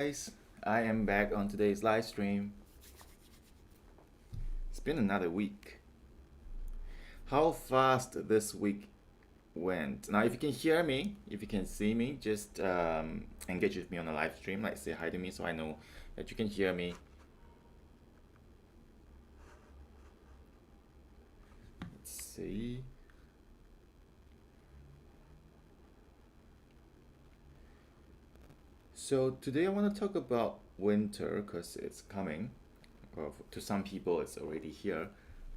Guys, I am back on today's live stream. It's been another week. How fast this week went. Now, if you can hear me, if you can see me, just engage with me on the live stream. Like, say hi to me so I know that you can hear me. Let's see. So, today I want to talk about winter because it's coming. Well, to some people, it's already here.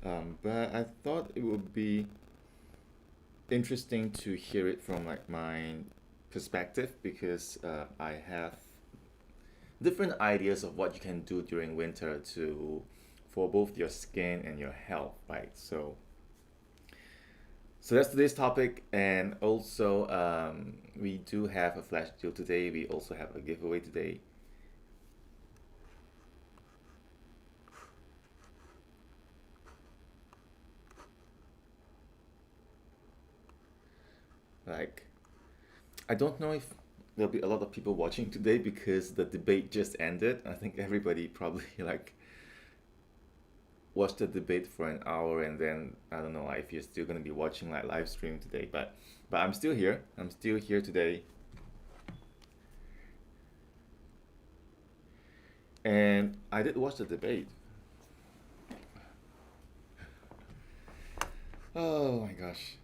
But I thought it would be interesting to hear it from like my perspective because I have different ideas of what you can do during winter to for both your skin and your health, right? So that's today's topic, and also we do have a flash deal today. We also have a giveaway today. Like, I don't know if there'll be a lot of people watching today because the debate just ended. I think everybody probably like watched the debate for an hour, and then I don't know if you're still gonna be watching like live stream today, but I'm still here. I'm still here today, and I did watch the debate. Oh my gosh.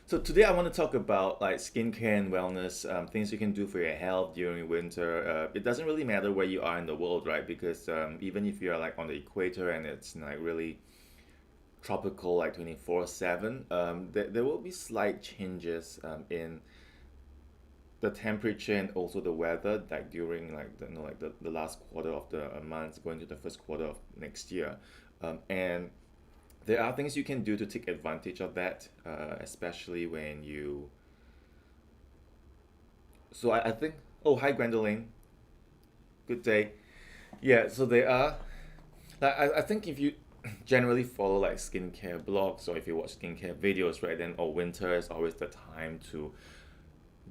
So today I want to talk about like skincare and wellness, things you can do for your health during winter. It doesn't really matter where you are in the world, right? Because even if you are like on the equator and it's like really tropical, like 24/7, there will be slight changes in the temperature and also the weather, like during like the last quarter of the month, going to the first quarter of next year, and there are things you can do to take advantage of that, especially when you. So I think. Oh, hi, Gwendolyn. Good day. Yeah. So there are. Like, I think if you generally follow like skincare blogs or if you watch skincare videos, right, then winter is always the time to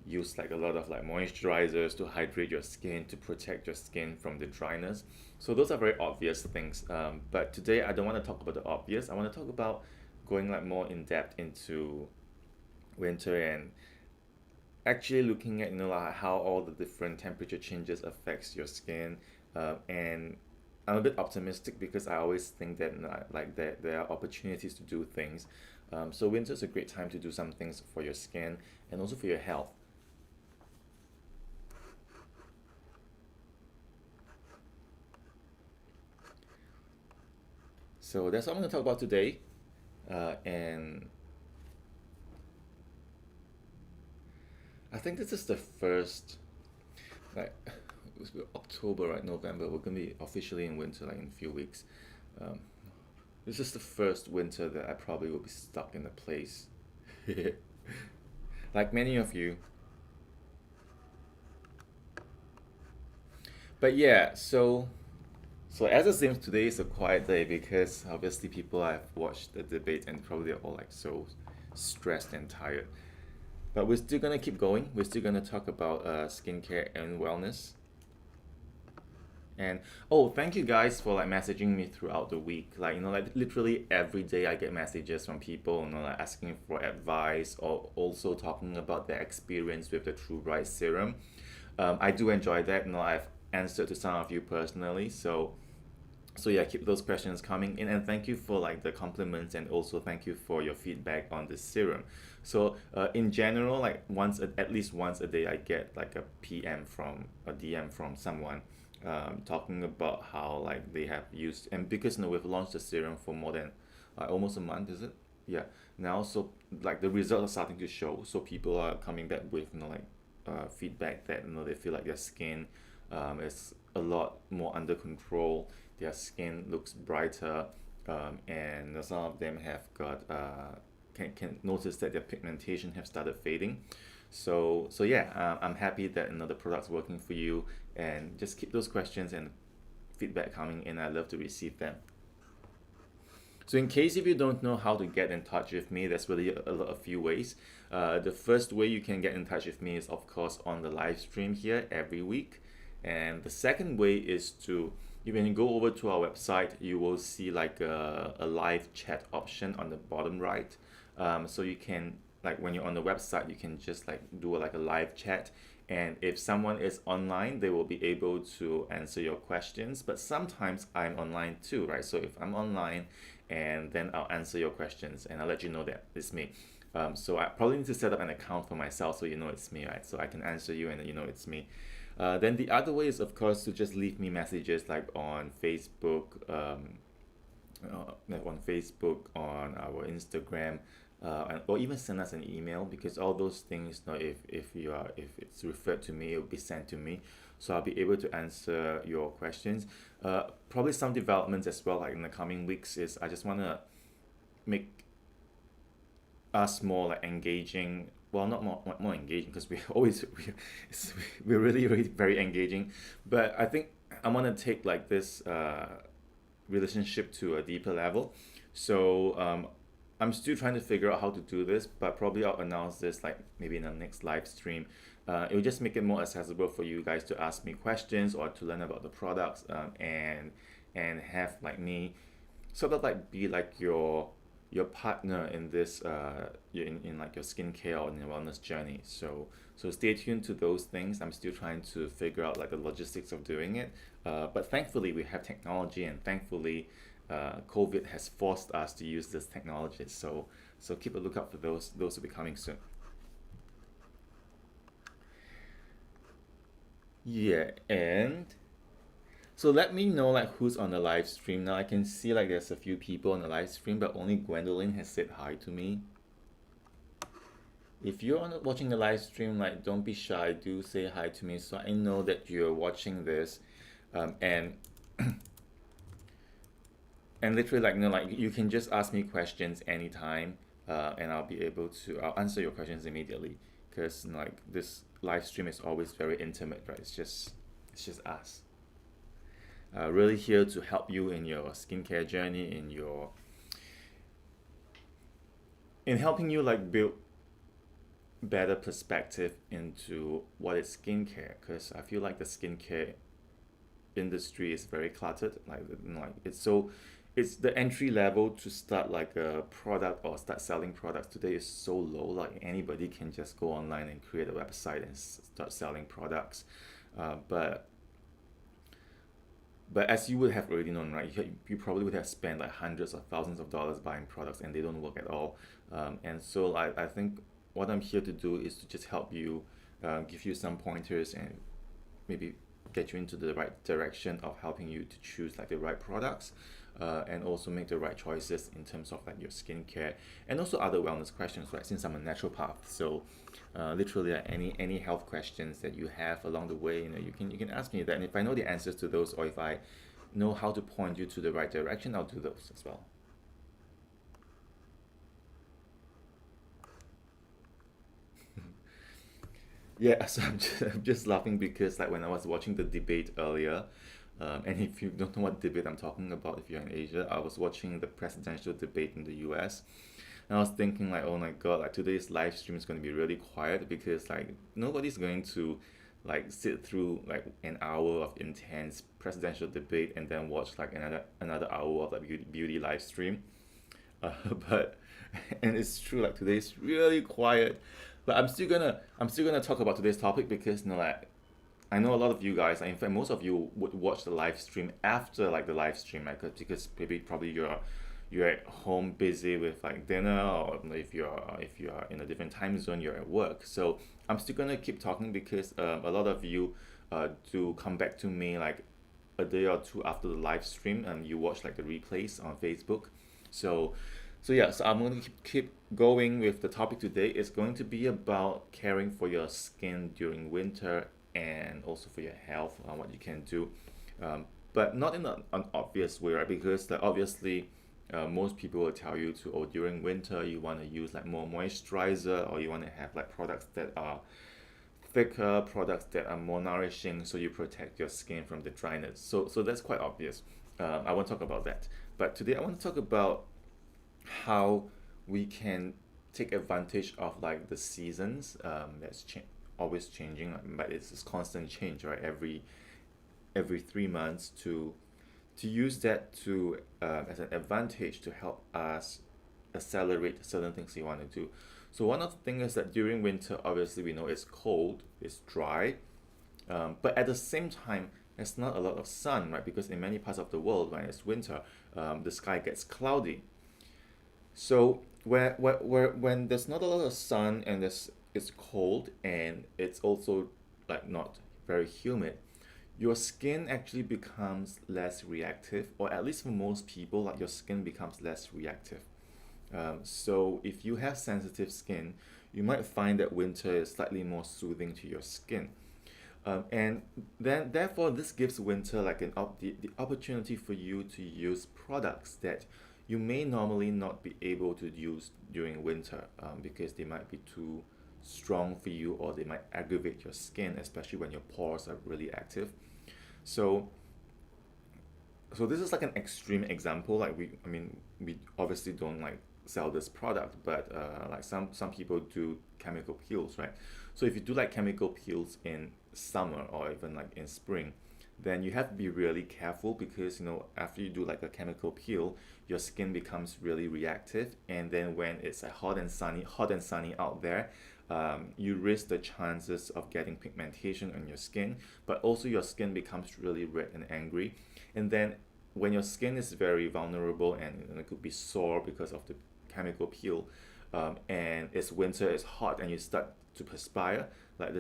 use like a lot of like moisturizers to hydrate your skin to protect your skin from the dryness. So those are very obvious things. But today I don't want to talk about the obvious. I want to talk about going like more in depth into winter and actually looking at like how all the different temperature changes affects your skin. And I'm a bit optimistic because I always think that like there are opportunities to do things. So winter is a great time to do some things for your skin and also for your health. So that's what I'm going to talk about today. And I think this is the first, like, it's October, right? November. We're going to be officially in winter, like in a few weeks. Um, this is the first winter that I probably will be stuck in a place. Like many of you. But yeah, so as it seems, today is a quiet day because obviously people have watched the debate and probably are all like so stressed and tired. But we're still gonna keep going. We're still gonna talk about skincare and wellness. And oh, thank you guys for like messaging me throughout the week. Like like literally every day I get messages from people, like asking for advice or also talking about their experience with the True Bright serum. I do enjoy that. I've answered to some of you personally. So yeah, keep those questions coming in, and thank you for like the compliments, and also thank you for your feedback on this serum. So in general, like at least once a day, I get like a PM from a DM from someone talking about how like they have used, and because we've launched the serum for more than almost a month, is it? Yeah. Now, so like the results are starting to show, so people are coming back with like feedback that they feel like their skin is a lot more under control. Their skin looks brighter, and some of them have got can notice that their pigmentation have started fading. So yeah, I'm happy that the product's working for you, and just keep those questions and feedback coming in. I love to receive them. So in case if you don't know how to get in touch with me, there's really a few ways. The first way you can get in touch with me is of course on the live stream here every week. And the second way is to, when you go over to our website, you will see like a live chat option on the bottom right. So you can, like when you're on the website, you can just like do like a live chat. And if someone is online, they will be able to answer your questions. But sometimes I'm online too, right? So if I'm online, and then I'll answer your questions and I'll let you know that it's me. So I probably need to set up an account for myself so you know it's me, right? So I can answer you and you know it's me. Then the other way is, of course, to just leave me messages like on Facebook, on our Instagram, or even send us an email, because all those things, you know, if it's referred to me, it will be sent to me, so I'll be able to answer your questions. Probably some developments as well, like in the coming weeks, is I just want to make us more like engaging. Well, not more engaging, because we always we're really very engaging, but I think I want to take like this relationship to a deeper level. So I'm still trying to figure out how to do this, but probably I'll announce this like maybe in the next live stream. It will just make it more accessible for you guys to ask me questions or to learn about the products, and have like me sort of like be like your partner in this in like your skincare or in your wellness journey. So stay tuned to those things. I'm still trying to figure out like the logistics of doing it. But thankfully we have technology, and thankfully COVID has forced us to use this technology. So keep a lookout for those. Those will be coming soon. Yeah, and so let me know like who's on the live stream now. I can see like there's a few people on the live stream, but only Gwendolyn has said hi to me. If you're watching the live stream, like don't be shy. Do say hi to me so I know that you're watching this, and literally like, you know, like you can just ask me questions anytime, and I'll answer your questions immediately, because like this live stream is always very intimate, right? It's just us. Really here to help you in your skincare journey, in helping you like build better perspective into what is skincare, because I feel like the skincare industry is very cluttered. Like, you know, like it's the entry level to start like a product or start selling products today is so low. Like anybody can just go online and create a website and start selling products. But as you would have already known, right? You probably would have spent like hundreds of thousands of dollars buying products and they don't work at all. And so I think what I'm here to do is to just help you, give you some pointers, and maybe get you into the right direction of helping you to choose like the right products, and also make the right choices in terms of like your skincare and also other wellness questions, right? Since I'm a naturopath, so literally any health questions that you have along the way, you know, you can ask me that, and if I know the answers to those, or if I know how to point you to the right direction, I'll do those as well. Yeah, so I'm just laughing because like when I was watching the debate earlier, and if you don't know what debate I'm talking about, if you're in Asia, I was watching the presidential debate in the US, and I was thinking like, oh my God, like today's live stream is going to be really quiet, because like nobody's going to like sit through like an hour of intense presidential debate and then watch like another hour of like beauty live stream. uh, but and it's true, like today's really quiet, but I'm still gonna talk about today's topic, because you know, like I know a lot of you guys, in fact most of you would watch the live stream after like the live stream, right? Because maybe probably you're at home busy with like dinner, or if you're in a different time zone, you're at work. So I'm still gonna keep talking, because a lot of you do come back to me like a day or two after the live stream, and you watch like the replays on Facebook. So yeah, so I'm going to keep going with the topic today. It's going to be about caring for your skin during winter, and also for your health, what you can do, but not in an obvious way, right? Because like, obviously most people will tell you to, oh, during winter you want to use like more moisturizer, or you want to have like products that are thicker, products that are more nourishing, so you protect your skin from the dryness. So that's quite obvious. I won't talk about that. But today I want to talk about how we can take advantage of like the seasons that's always changing, but it's this constant change, right? Every 3 months to use that to as an advantage to help us accelerate certain things you want to do. So one of the things is that during winter, obviously we know it's cold, it's dry, but at the same time, there's not a lot of sun, right? Because in many parts of the world, when it's winter, the sky gets cloudy. So when there's not a lot of sun and it's cold and it's also like not very humid, your skin actually becomes less reactive, or at least for most people, like your skin becomes less reactive. So if you have sensitive skin, you might find that winter is slightly more soothing to your skin. And then therefore this gives winter like the opportunity for you to use products that you may normally not be able to use during winter, because they might be too strong for you, or they might aggravate your skin, especially when your pores are really active. So so this is like an extreme example. Like I mean, we obviously don't like sell this product, but like some people do chemical peels, right? So if you do like chemical peels in summer or even like in spring, then you have to be really careful, because after you do like a chemical peel, your skin becomes really reactive, and then when it's hot and sunny out there, you risk the chances of getting pigmentation on your skin, but also your skin becomes really red and angry. And then when your skin is very vulnerable and it could be sore because of the chemical peel, and it's winter, it's hot, and you start to perspire, like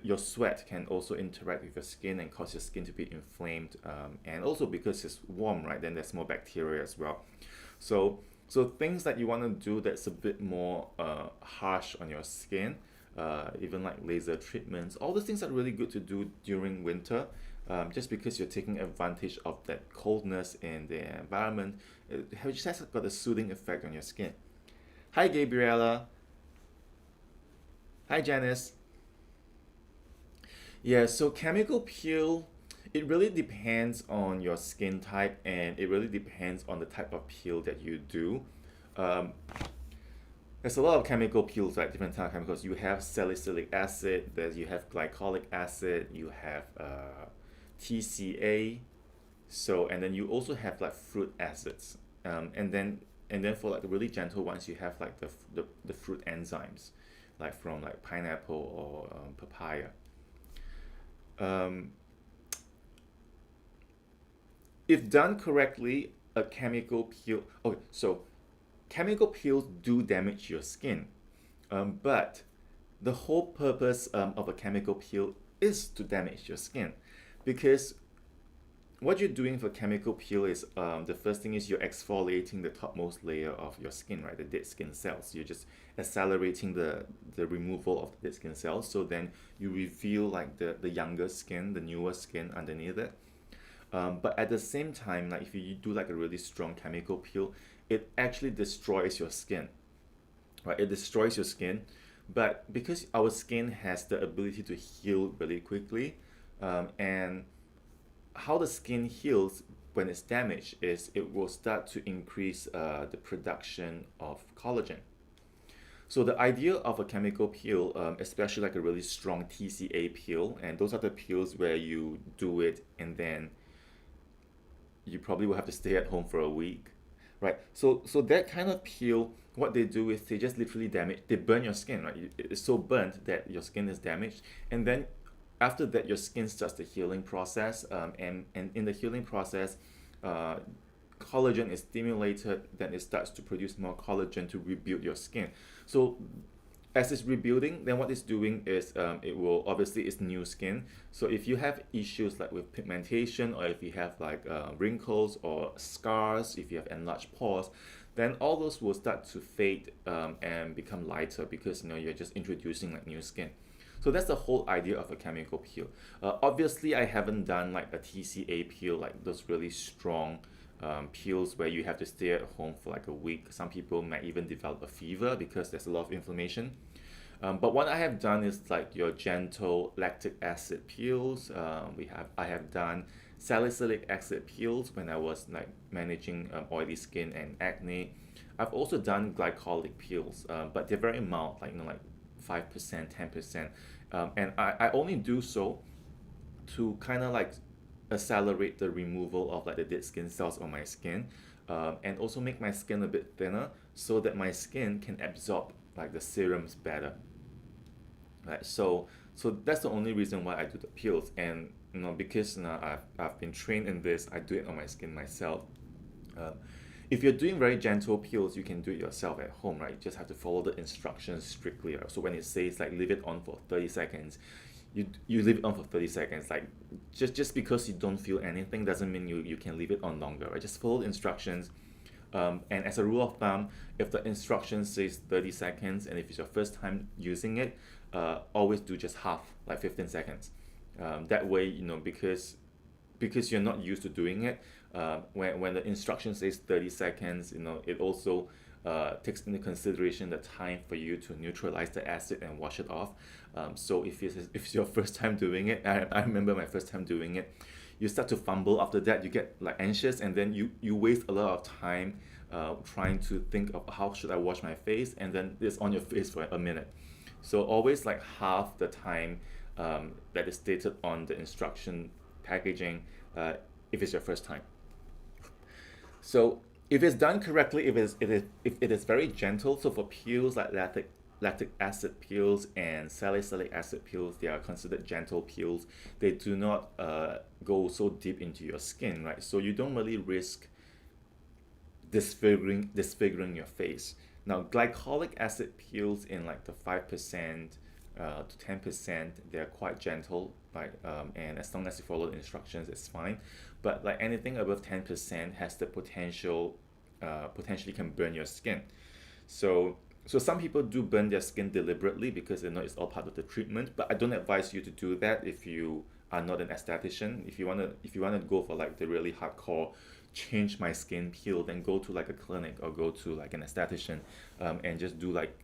your sweat can also interact with your skin and cause your skin to be inflamed, and also because it's warm, right? Then there's more bacteria as well. So so things that you want to do that's a bit more harsh on your skin, even like laser treatments, all those things are really good to do during winter, just because you're taking advantage of that coldness in the environment. It just has got a soothing effect on your skin. Hi, Gabriella. Hi, Janice. Yeah, so chemical peel, it really depends on your skin type, and it really depends on the type of peel that you do. Um, there's a lot of chemical peels, like different type of chemicals. You have salicylic acid, you have glycolic acid, you have TCA. So and then you also have like fruit acids, and then for like the really gentle ones, you have like the fruit enzymes, like from like pineapple or papaya. Um, if done correctly, a chemical peel. Okay, so chemical peels do damage your skin, but the whole purpose of a chemical peel is to damage your skin, because what you're doing for chemical peel is, the first thing is you're exfoliating the topmost layer of your skin, right? The dead skin cells. You're just accelerating the removal of the dead skin cells. So then you reveal like the younger skin, the newer skin underneath it. But at the same time, like if you do like a really strong chemical peel, it actually destroys your skin, right? It destroys your skin, but because our skin has the ability to heal really quickly, and how the skin heals when it's damaged is it will start to increase the production of collagen. So the idea of a chemical peel, especially like a really strong TCA peel, and those are the peels where you do it and then you probably will have to stay at home for a week, right? So that kind of peel, what they do is they just literally damage, they burn your skin, right? It's so burnt that your skin is damaged, and then after that your skin starts the healing process, and in the healing process, uh, collagen is stimulated, then it starts to produce more collagen to rebuild your skin. So as it's rebuilding, then what it's doing is, it will obviously it's new skin. So if you have issues like with pigmentation, or if you have like wrinkles or scars, if you have enlarged pores, then all those will start to fade, and become lighter, because you're just introducing like new skin. So that's the whole idea of a chemical peel. Obviously, I haven't done like a TCA peel, like those really strong peels where you have to stay at home for like a week. Some people might even develop a fever because there's a lot of inflammation. But what I have done is like your gentle lactic acid peels. I have done salicylic acid peels when I was like managing oily skin and acne. I've also done glycolic peels, but they're very mild, like 5%, 10%, and I only do so to kind of like accelerate the removal of like the dead skin cells on my skin, and also make my skin a bit thinner so that my skin can absorb like the serums better, right? So that's the only reason why I do the peels. And because I've been trained in this, I do it on my skin myself. um, if you're doing very gentle peels, you can do it yourself at home, right? You just have to follow the instructions strictly, right? So when it says like leave it on for 30 seconds, you leave it on for 30 seconds. Like just because you don't feel anything doesn't mean you can leave it on longer, right? Just follow the instructions. And as a rule of thumb, if the instruction says 30 seconds and if it's your first time using it, always do just half, like 15 seconds. That way, because you're not used to doing it, when the instruction says 30 seconds, it also takes into consideration the time for you to neutralize the acid and wash it off. So if it's your first time doing it, I remember my first time doing it, you start to fumble. After that, you get like anxious, and then you waste a lot of time trying to think of how should I wash my face, and then it's on your face for a minute. So always like half the time that is stated on the instruction packaging, if it's your first time. So if it's done correctly, if it is very gentle, so for peels like lactic acid peels and salicylic acid peels, they are considered gentle peels. They do not go so deep into your skin, right? So you don't really risk disfiguring your face. Now, glycolic acid peels in like the 5% to 10%, they're quite gentle, right? And as long as you follow the instructions, it's fine. But like anything above 10% has the potentially can burn your skin. So some people do burn their skin deliberately because they know it's all part of the treatment. But I don't advise you to do that if you are not an esthetician. If you wanna go for like the really hardcore change my skin peel, then go to like a clinic or go to like an esthetician, and just do like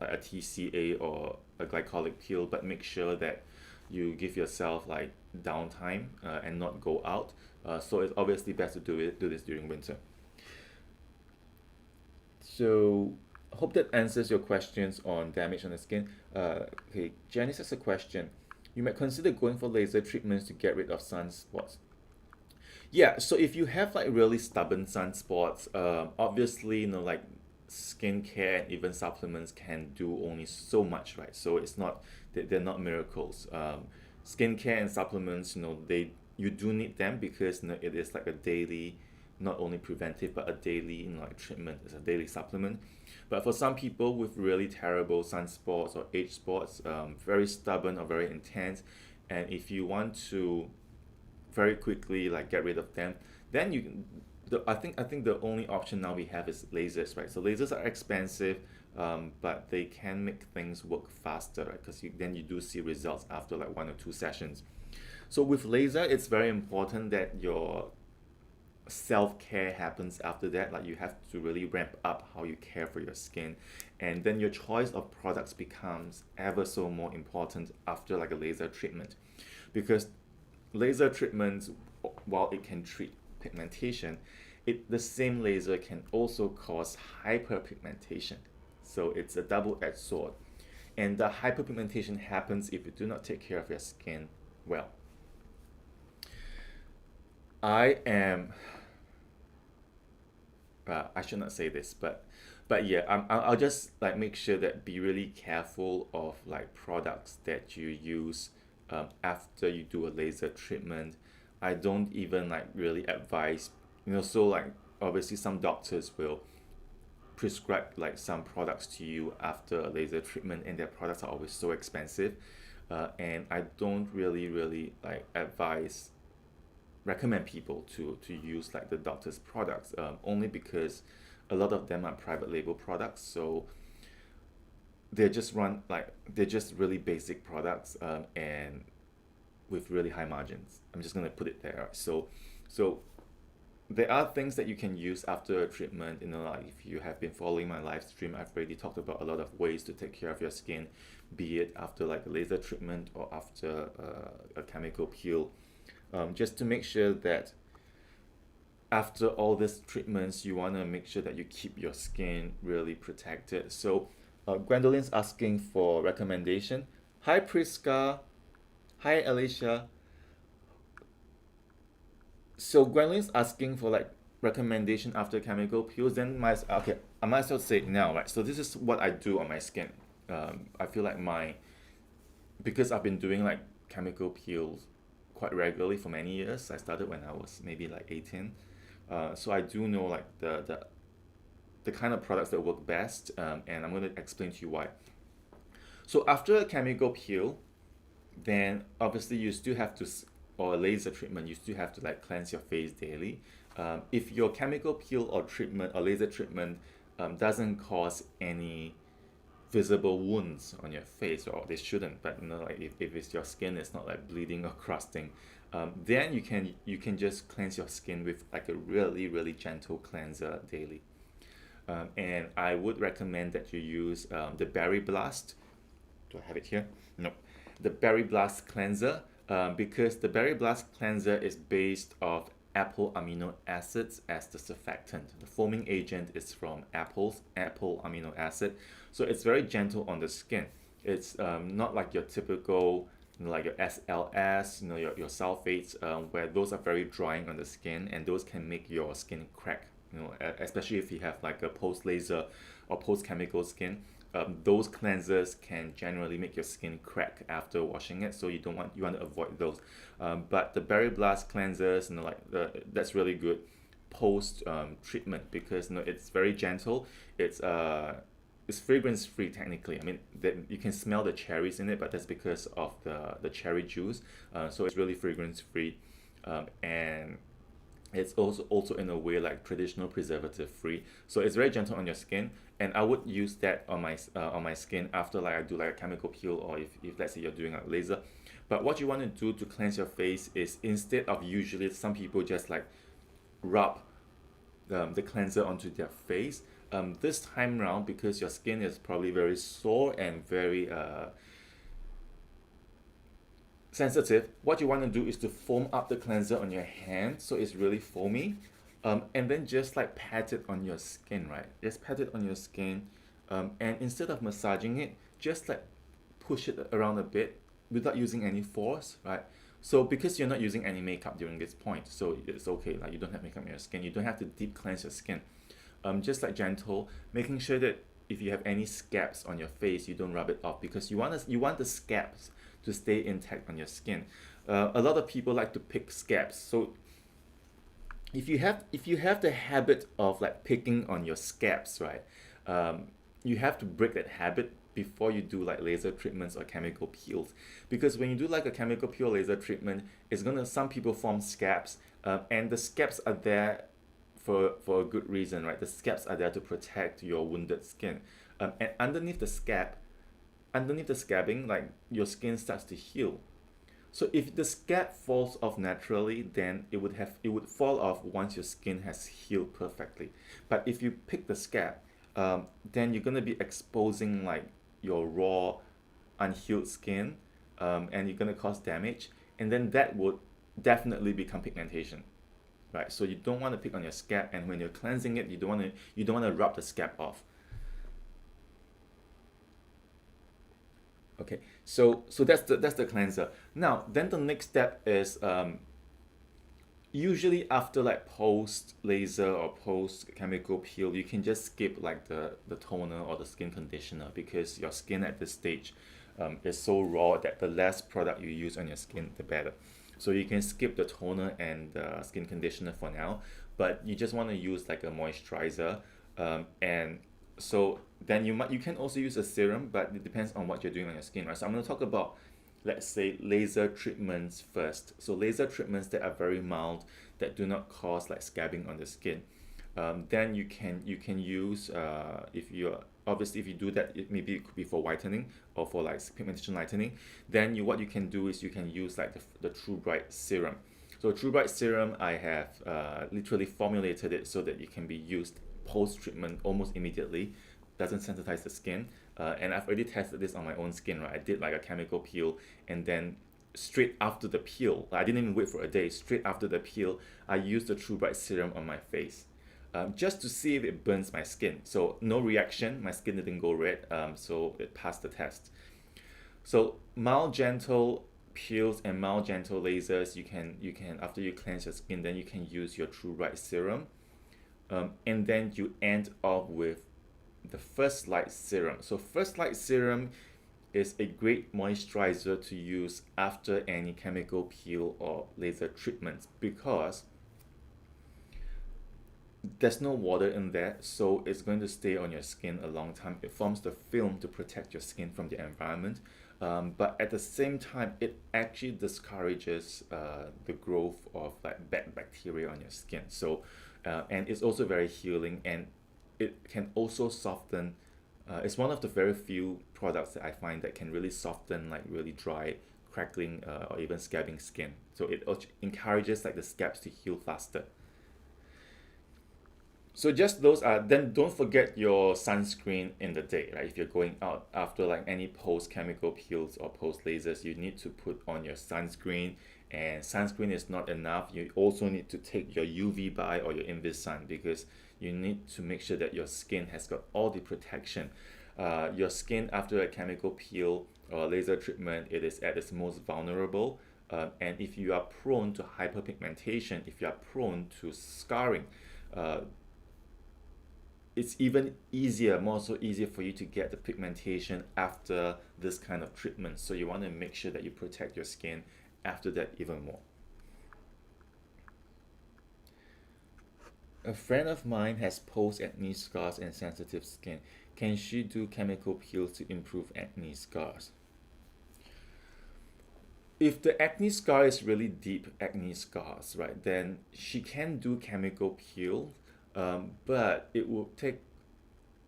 a TCA or a glycolic peel. But make sure that you give yourself like downtime, and not go out. So it's obviously best to do this during winter. So hope that answers your questions on damage on the skin. Okay, Janice has a question. You might consider going for laser treatments to get rid of sunspots. Yeah, so if you have like really stubborn sunspots, obviously, like skincare and even supplements can do only so much, right? So it's not they're not miracles. Skincare and supplements, you do need them because it is like a daily, not only preventive but a daily, like treatment. It's a daily supplement. But for some people with really terrible sunspots or age spots, very stubborn or very intense, and if you want to very quickly like get rid of them, then you can I think the only option now we have is lasers, right? So lasers are expensive, but they can make things work faster, right? Because then you do see results after like 1 or 2 sessions. So with laser, it's very important that your self-care happens after that. Like you have to really ramp up how you care for your skin, and then your choice of products becomes ever so more important after like a laser treatment, because laser treatments, while it can treat pigmentation, the same laser can also cause hyperpigmentation. So it's a double-edged sword. And the hyperpigmentation happens if you do not take care of your skin well. I am, I should not say this, but yeah, I'll just like make sure that be really careful of like products that you use after you do a laser treatment. I don't even like really advise, so like obviously some doctors will prescribe like some products to you after a laser treatment, and their products are always so expensive. And I don't really like recommend people to use like the doctor's products, only because a lot of them are private label products. So they're just really basic products, and with really high margins. I'm just gonna put it there. So there are things that you can use after a treatment. Like if you have been following my live stream, I've already talked about a lot of ways to take care of your skin, be it after like a laser treatment or after a chemical peel, just to make sure that after all these treatments, you want to make sure that you keep your skin really protected. So, Gwendolyn's asking for recommendation. Hi, Priska. Hi, Alicia. So, Gwendolyn's asking for like recommendation after chemical peels. Then, okay, I might as well say it now, right? So, this is what I do on my skin. I feel like because I've been doing like chemical peels quite regularly for many years. I started when I was maybe like 18. So I do know like the kind of products that work best, and I'm going to explain to you why. So after a chemical peel, then obviously you still have to, or a laser treatment, you still have to like cleanse your face daily. If your chemical peel or treatment or laser treatment doesn't cause any visible wounds on your face, or they shouldn't, but like if it's your skin is not like bleeding or crusting, then you can just cleanse your skin with like a really gentle cleanser daily. And I would recommend that you use the Berry Blast. Do I have it here? No. The Berry Blast cleanser, because the Berry Blast cleanser is based off apple amino acids as the surfactant. The foaming agent is from apple amino acid, so it's very gentle on the skin. It's not like your typical, like your SLS, your sulfates, where those are very drying on the skin, and those can make your skin crack. Especially if you have like a post laser or post chemical skin. Those cleansers can generally make your skin crack after washing it, so you want to avoid those. But the Berry Blast cleansers, that's really good post treatment, because it's very gentle. It's fragrance free technically. I mean, that you can smell the cherries in it, but that's because of the cherry juice. So it's really fragrance free, and it's also in a way like traditional preservative free. So it's very gentle on your skin, and I would use that on my skin after like I do like a chemical peel, or if let's say you're doing a laser. But what you want to do to cleanse your face is, instead of usually some people just like rub the cleanser onto their face, this time around, because your skin is probably very sore and very sensitive, what you want to do is to foam up the cleanser on your hand so it's really foamy, and then just like pat it on your skin, right? Just pat it on your skin, and instead of massaging it, just like push it around a bit without using any force, right? So because you're not using any makeup during this point, so it's okay, like you don't have makeup on your skin, you don't have to deep cleanse your skin. Just like gentle, making sure that if you have any scabs on your face, you don't rub it off, because you want the scabs to stay intact on your skin. A lot of people like to pick scabs, so if you have the habit of like picking on your scabs, right, you have to break that habit before you do like laser treatments or chemical peels, because when you do like a chemical peel laser treatment, some people form scabs, and the scabs are there for a good reason, right? The scabs are there to protect your wounded skin, and underneath the scabbing, like your skin starts to heal. So if the scab falls off naturally, then it would fall off once your skin has healed perfectly. But if you pick the scab, then you're gonna be exposing like your raw, unhealed skin, and you're gonna cause damage, and then that would definitely become pigmentation, right? So you don't want to pick on your scab, and when you're cleansing it, you don't want to rub the scab off. Okay, so that's the cleanser. Now, then the next step is, usually after like post laser or post chemical peel, you can just skip like the toner or the skin conditioner, because your skin at this stage is so raw that the less product you use on your skin, the better. So you can skip the toner and the skin conditioner for now, but you just want to use like a moisturizer, and so then you can also use a serum, but it depends on what you're doing on your skin, right? So I'm going to talk about, let's say, laser treatments first. So laser treatments that are very mild, that do not cause like scabbing on the skin. Then you can use, if you do that, maybe it could be for whitening or for like pigmentation lightening. Then what you can do is you can use like the True Bright serum. So True Bright serum, I have literally formulated it so that it can be used post treatment almost immediately. Doesn't sensitize the skin, and I've already tested this on my own skin, right? I did like a chemical peel, and then straight after the peel. I didn't even wait for a day. Straight after the peel, I used the True Bright serum on my face, just to see if it burns my skin. So no reaction. My skin didn't go red. So it passed the test. So mild gentle peels and mild gentle lasers, you can after you cleanse your skin, then you can use your True Bright serum, and then you end off with the First Light serum. So First Light serum is a great moisturizer to use after any chemical peel or laser treatments, because there's no water in there, so it's going to stay on your skin a long time. It forms the film to protect your skin from the environment, but at the same time, it actually discourages the growth of like bad bacteria on your skin. So, and it's also very healing, and it can also soften. It's one of the very few products that I find that can really soften like really dry, crackling, or even scabbing skin. So it encourages like the scabs to heal faster. So just those are, then don't forget your sunscreen in the day, right? If you're going out after like any post chemical peels or post lasers, you need to put on your sunscreen. And sunscreen is not enough. You also need to take your UV by or your Invisun, because you need to make sure that your skin has got all the protection. Your skin after a chemical peel or laser treatment, it is at its most vulnerable. And if you are prone to hyperpigmentation, if you are prone to scarring, uh, it's even easier, more so easier for you to get the pigmentation after this kind of treatment. So you want to make sure that you protect your skin after that even more. A friend of mine has post acne scars and sensitive skin. Can she do chemical peels to improve acne scars? If the acne scar is really deep acne scars, right, then she can do chemical peel, but it will take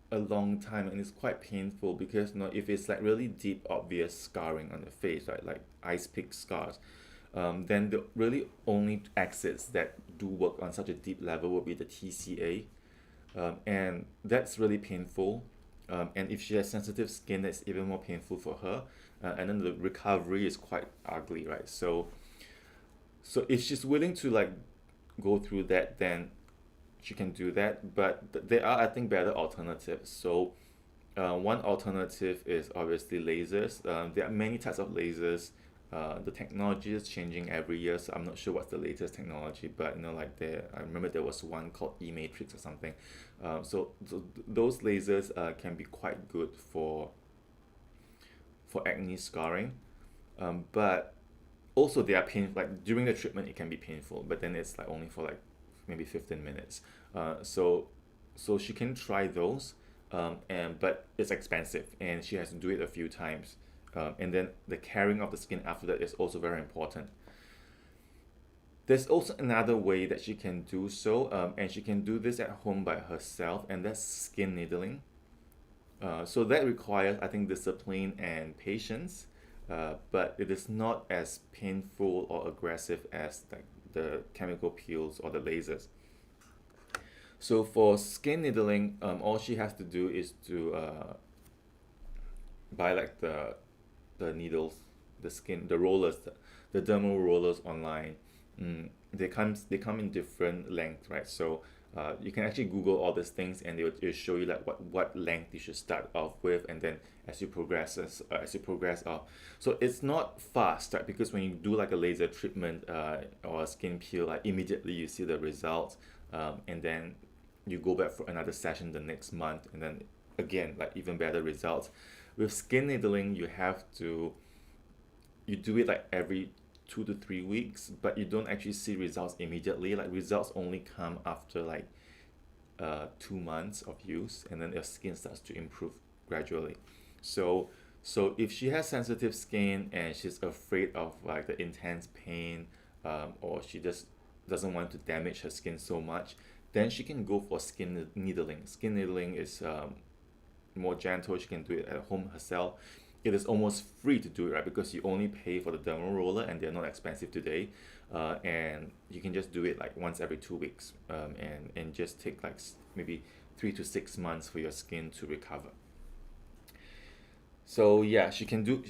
a long time and it's quite painful, because if it's like really deep obvious scarring on the face, right, like ice pick scars, then the really only exits that do work on such a deep level will be the TCA, and that's really painful. And if she has sensitive skin, that's even more painful for her. And then the recovery is quite ugly, right? So if she's willing to like go through that, then she can do that. But there are, I think, better alternatives. So one alternative is obviously lasers. There are many types of lasers. The technology is changing every year, so I'm not sure what's the latest technology, but like I remember there was one called E-Matrix or something. So those lasers can be quite good for acne scarring, but also they are pain, like during the treatment it can be painful, but then it's like only for like maybe 15 minutes. So she can try those, and but it's expensive and she has to do it a few times. And then the caring of the skin after that is also very important. There's also another way that she can do so, and she can do this at home by herself, and that's skin needling. So that requires, I think, discipline and patience, but it is not as painful or aggressive as like the chemical peels or the lasers. So for skin needling, all she has to do is to buy like the needles, the rollers, the dermal rollers online. They come in different lengths, right? So you can actually Google all these things, and it'll show you like what length you should start off with, and then as you progress off. So it's not fast, right? Because when you do like a laser treatment or a skin peel, like immediately you see the results, and then you go back for another session the next month, and then again like even better results. With skin needling, you do it like every 2 to 3 weeks, but you don't actually see results immediately. Like results only come after like 2 months of use, and then your skin starts to improve gradually. So if she has sensitive skin and she's afraid of like the intense pain, or she just doesn't want to damage her skin so much, then she can go for skin needling. Skin needling is more gentle. She can do it at home herself. It is almost free to do it, right? Because you only pay for the dermal roller, and they're not expensive today. And you can just do it like once every 2 weeks, and just take like maybe 3 to 6 months for your skin to recover. So yeah, she can do.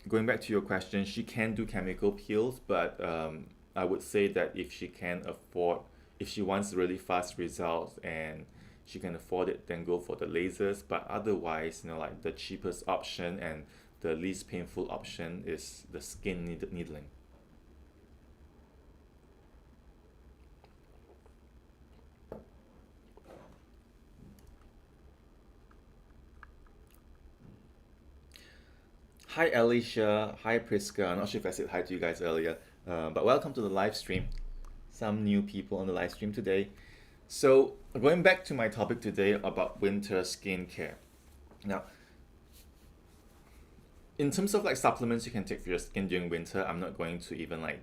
going back to your question, she can do chemical peels, but I would say that if she can afford, if she wants really fast results and she can afford it, then go for the lasers. But otherwise, like the cheapest option and the least painful option is the skin needling. Hi Alicia, hi Priska. I'm not sure if I said hi to you guys earlier, but welcome to the live stream. Some new people on the live stream today. So going back to my topic today about winter skincare. Now, in terms of like supplements you can take for your skin during winter, I'm not going to even like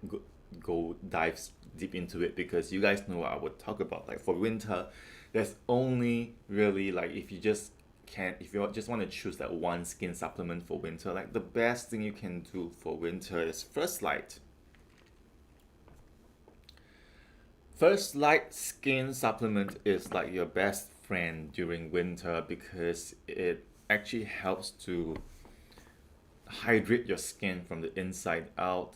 go, go dive deep into it because you guys know what I would talk about. Like for winter, there's only really like if you just want to choose like one skin supplement for winter, like the best thing you can do for winter is First Light. First Light skin supplement is like your best friend during winter because it actually helps to hydrate your skin from the inside out,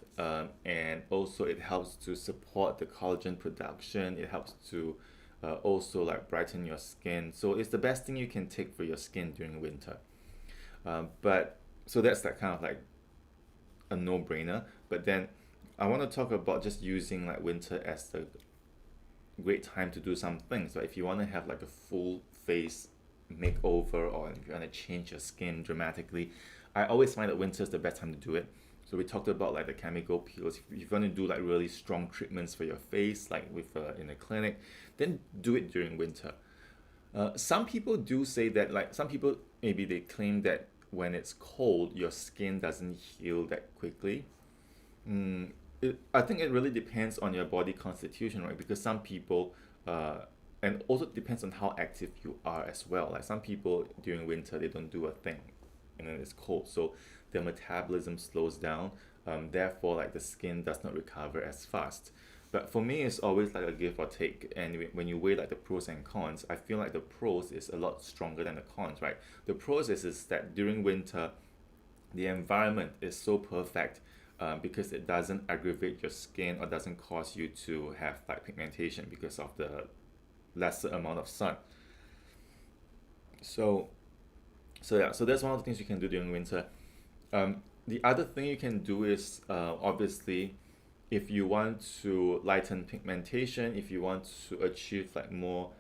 and also it helps to support the collagen production. It helps to also like brighten your skin, so it's the best thing you can take for your skin during winter. But so that's like kind of like a no-brainer. But then I want to talk about just using like winter as the great time to do some things. But if you want to have like a full face makeover, or if you want to change your skin dramatically, I always find that winter is the best time to do it. So we talked about like the chemical peels. If you want to do like really strong treatments for your face, like with in a clinic, then do it during winter. Some people do say that, like some people maybe they claim that when it's cold, your skin doesn't heal that quickly. I think it really depends on your body constitution, right? Because some people, and also depends on how active you are as well. Like some people during winter, they don't do a thing, and then it's cold, so their metabolism slows down. Therefore, like the skin does not recover as fast. But for me, it's always like a give or take. And when you weigh like the pros and cons, I feel like the pros is a lot stronger than the cons, right? The pros is that during winter, the environment is so perfect, because it doesn't aggravate your skin or doesn't cause you to have like pigmentation because of the lesser amount of sun. So yeah, so that's one of the things you can do during winter. The other thing you can do is, obviously, if you want to lighten pigmentation, if you want to achieve like more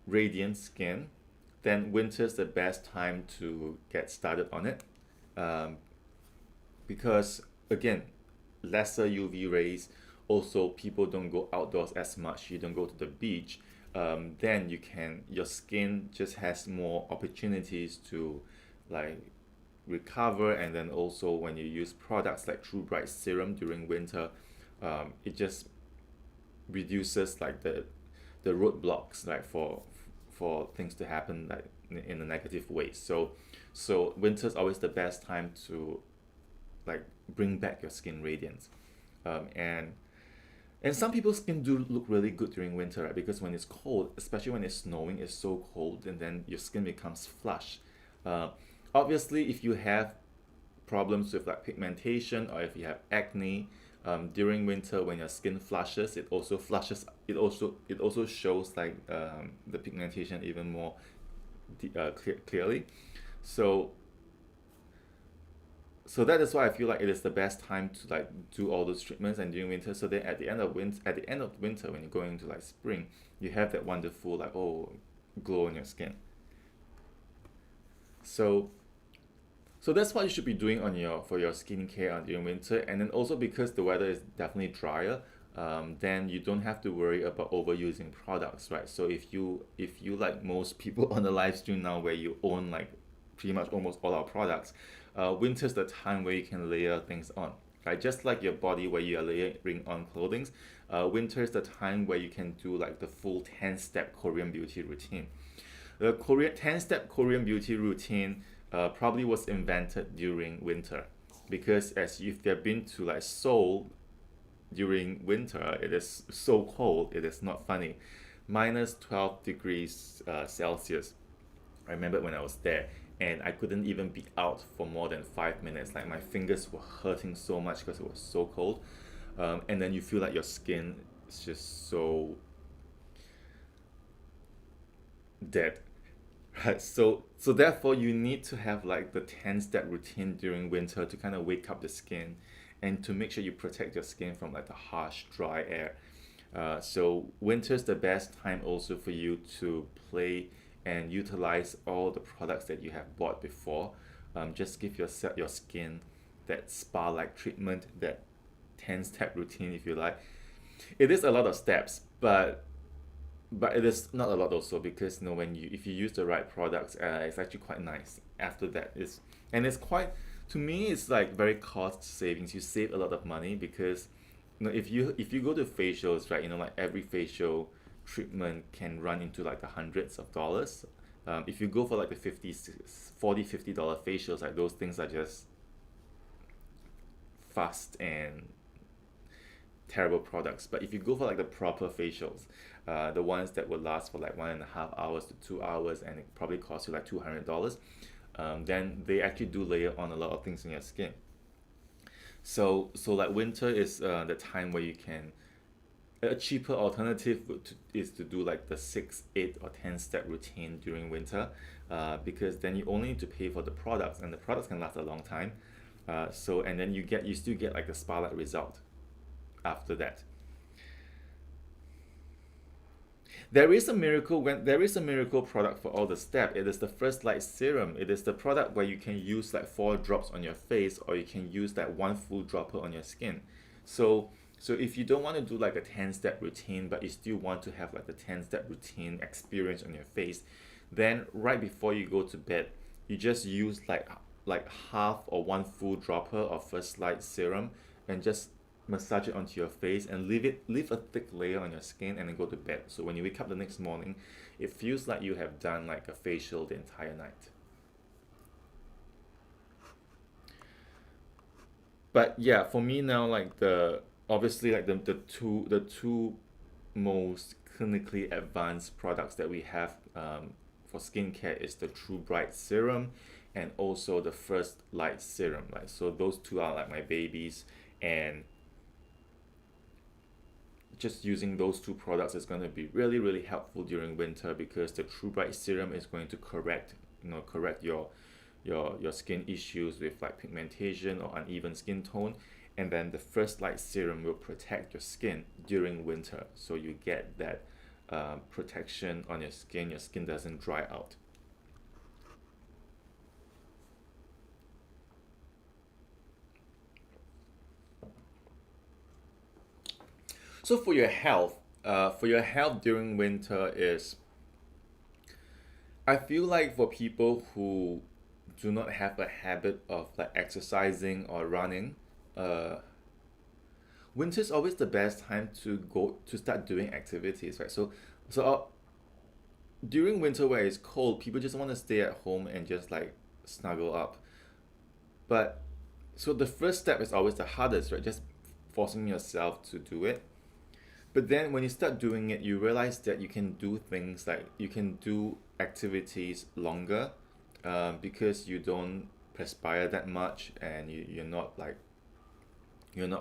radiant skin, then winter is the best time to get started on it. Um, because again, lesser UV rays, also people don't go outdoors as much, you don't go to the beach, then your skin just has more opportunities to like recover. And then also when you use products like True Bright serum during winter, it just reduces like the roadblocks, like for things to happen like in a negative way. So winter is always the best time to like bring back your skin radiance. And some people's skin do look really good during winter, right? Because when it's cold, especially when it's snowing, it's so cold, and then your skin becomes flush. Uh, Obviously, if you have problems with like pigmentation, or if you have acne, during winter when your skin flushes, it also flushes. It also shows like the pigmentation even more clearly. So so that is why I feel like it is the best time to like do all those treatments and during winter. So then at the end of winter, when you go into like spring, you have that wonderful like glow on your skin. So so that's what you should be doing on your for your skincare during winter. And then also because the weather is definitely drier, then you don't have to worry about overusing products, right? So if you like most people on the live stream now, where you own like pretty much almost all our products, winter's the time where you can layer things on. Right, just like your body where you are layering on clothing, winter is the time where you can do like the full 10-step Korean beauty routine. The Korean 10-step Korean beauty routine probably was invented during winter, because as if you've been to like Seoul during winter, it is so cold, it is not funny. -12 degrees Celsius. I remember when I was there, and I couldn't even be out for more than 5 minutes. Like my fingers were hurting so much because it was so cold. And then you feel like your skin is just so dead. Right. So therefore you need to have like the 10-step routine during winter to kind of wake up the skin and to make sure you protect your skin from like the harsh, dry air. So winter's the best time also for you to play and utilize all the products that you have bought before. Just give your skin that spa-like treatment, that 10-step routine if you like. It is a lot of steps, but it is not a lot also, because when you if you use the right products, it's actually quite nice. After that is and it's quite, to me it's like very cost savings. You save a lot of money because if you go to facials, right, like every facial treatment can run into like the hundreds of dollars. If you go for like the 50, $40, $50 facials, like those things are just fast and terrible products. But if you go for like the proper facials, the ones that will last for like 1.5 hours to 2 hours, and it probably costs you like $200, then they actually do layer on a lot of things in your skin. So like winter is the time where you can, a cheaper alternative is to do like the 6, 8, or 10-step routine during winter, because then you only need to pay for the products, and the products can last a long time. And then you still get like the spa-like result after that. There is a miracle product for all the step. It is the First Light Serum. It is the product where you can use like 4 drops on your face, or you can use that one full dropper on your skin. So if you don't want to do like a 10-step routine, but you still want to have like the 10-step routine experience on your face, then right before you go to bed, you just use like half or one full dropper of First Light Serum, and just massage it onto your face and leave a thick layer on your skin, and then go to bed. So when you wake up the next morning, it feels like you have done like a facial the entire night. But yeah, for me now, like the obviously like the two most clinically advanced products that we have, for skincare, is the True Bright Serum and also the First Light Serum. Right, so those two are like my babies, and just using those two products is going to be really really helpful during winter, because the True Bright Serum is going to correct your skin issues with like pigmentation or uneven skin tone, and then the First Light Serum will protect your skin during winter, so you get that protection on your skin. Your skin doesn't dry out. So for your health during winter is, I feel like for people who do not have a habit of like exercising or running, uh, winter is always the best time to start doing activities, right? So during winter where it's cold, people just want to stay at home and just like snuggle up. But so the first step is always the hardest, right? Just forcing yourself to do it. But then when you start doing it, you realize that you can do things, like you can do activities longer, because you don't perspire that much, and you're not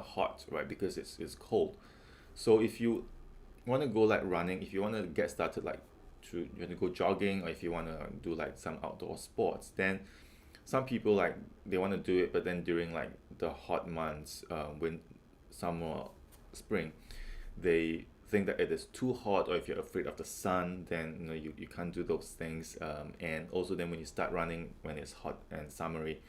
hot, right? Because it's cold. So if you want to go like running, if you want to get started like you want to go jogging, or if you want to do like some outdoor sports, then some people like they want to do it, but then during like the hot months, when summer, spring, they think that it is too hot, or if you're afraid of the sun, then you can't do those things. And also then when you start running when it's hot and summery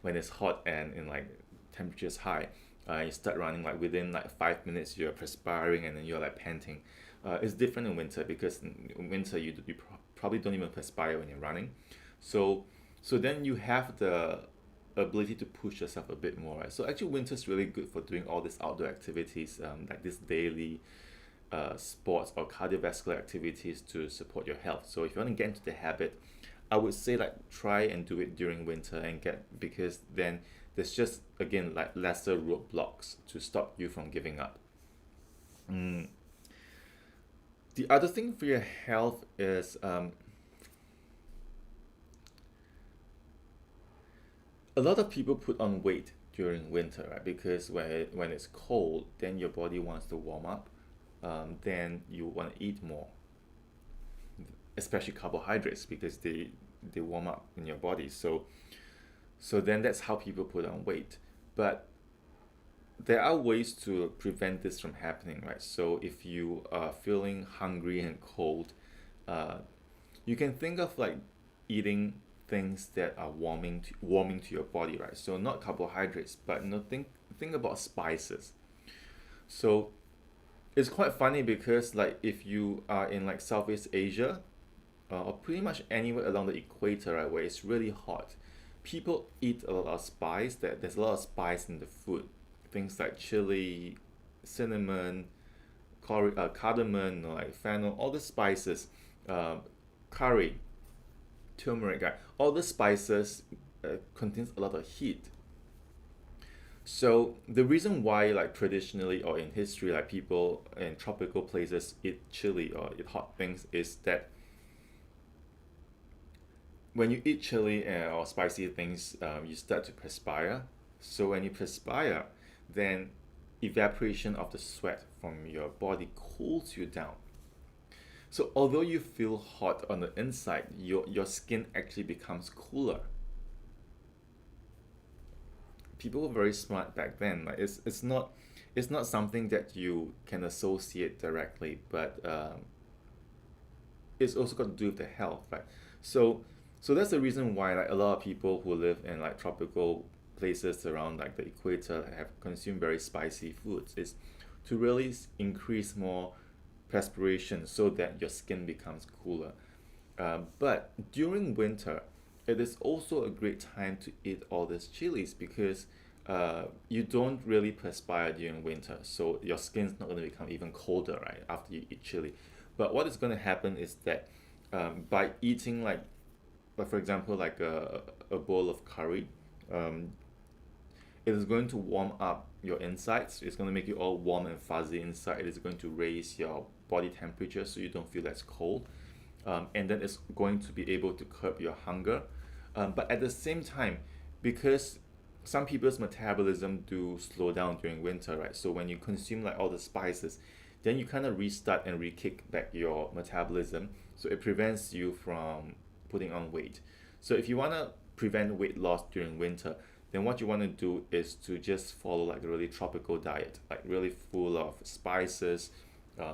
when it's hot and in like temperatures high, you start running like within like 5 minutes you're perspiring, and then you're like panting. It's different in winter, because in winter you probably don't even perspire when you're running. So so then you have the ability to push yourself a bit more, right? So actually winter's really good for doing all these outdoor activities, like this daily sports or cardiovascular activities to support your health. So if you want to get into the habit, I would say like try and do it during winter, and get because then there's just again like lesser roadblocks to stop you from giving up. Mm. The other thing for your health is, A lot of people put on weight during winter, right? Because when it's cold, then your body wants to warm up. Then you want to eat more, especially carbohydrates, because they warm up in your body. So then that's how people put on weight. But there are ways to prevent this from happening, right? So if you are feeling hungry and cold, uh, you can think of like eating things that are warming to your body, right? So not carbohydrates, but think about spices. So it's quite funny because like if you are in like Southeast Asia, or pretty much anywhere along the equator, right, where it's really hot, people eat a lot of spice. There's a lot of spice in the food, things like chili, cinnamon, cardamom, like fennel, all the spices, uh, curry, turmeric, right? All the spices contains a lot of heat. So the reason why, like traditionally or in history, like people in tropical places eat chili or eat hot things is that when you eat chili or spicy things, you start to perspire. So when you perspire, then evaporation of the sweat from your body cools you down. So although you feel hot on the inside, your skin actually becomes cooler. People were very smart back then. Like it's not something that you can associate directly, but it's also got to do with the health, right? So so that's the reason why like a lot of people who live in like tropical places around like the equator have consumed very spicy foods is to really increase more perspiration so that your skin becomes cooler. But during winter, it is also a great time to eat all these chilies because you don't really perspire during winter, so your skin's not going to become even colder, right, after you eat chili. But what is going to happen is that by eating like for example, like a bowl of curry, um, it is going to warm up your insides. It's going to make you all warm and fuzzy inside. It is going to raise your body temperature so you don't feel as cold. And then it's going to be able to curb your hunger. But at the same time, because some people's metabolism do slow down during winter, right? So when you consume like all the spices, then you kind of restart and re-kick back your metabolism. So it prevents you from putting on weight. So if you want to prevent weight loss during winter, then what you want to do is to just follow like a really tropical diet, like really full of spices,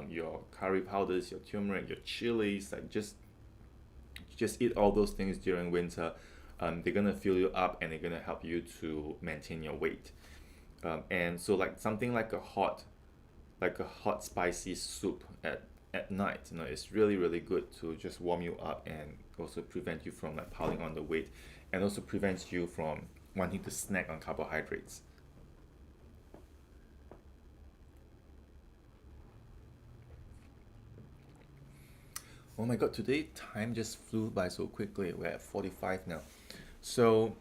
your curry powders, your turmeric, your chilies, like just eat all those things during winter. They're gonna fill you up and they're gonna help you to maintain your weight. And so like something like a hot spicy soup at night, it's really really good to just warm you up and also prevent you from like piling on the weight, and also prevents you from wanting to snack on carbohydrates. Oh my god, today time just flew by so quickly. We're at 45 now. So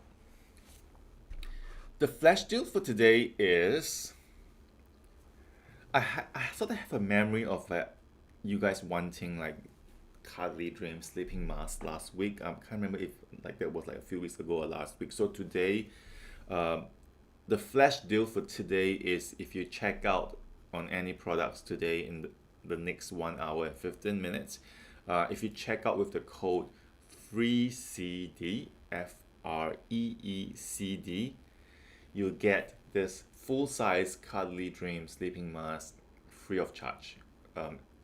the flash deal for today is I sort of have a memory of you guys wanting like cuddly dream sleeping mask last week. I can't remember if like that was like a few weeks ago or last week. So today, um, the flash deal for today is if you check out on any products today in the next 1 hour and 15 minutes, if you check out with the code FREECD, FREECD, you'll get this full size cuddly dream sleeping mask free of charge.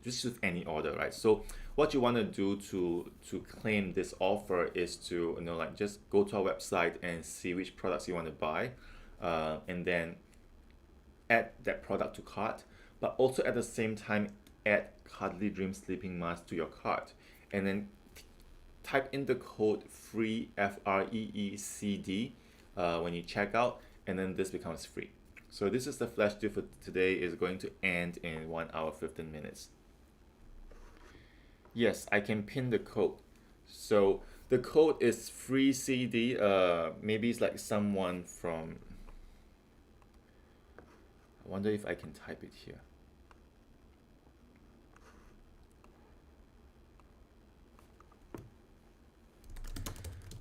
Just with any order, right? So what you want to do to claim this offer is to like just go to our website and see which products you want to buy, and then add that product to cart, but also at the same time add cuddly dream sleeping mask to your cart, and then type in the code free, FREECD, when you check out, and then this becomes free. So this is the flash deal for today, is going to end in 1 hour 15 minutes. Yes, I can pin the code. So the code is free CD. Maybe it's like someone from. I wonder if I can type it here.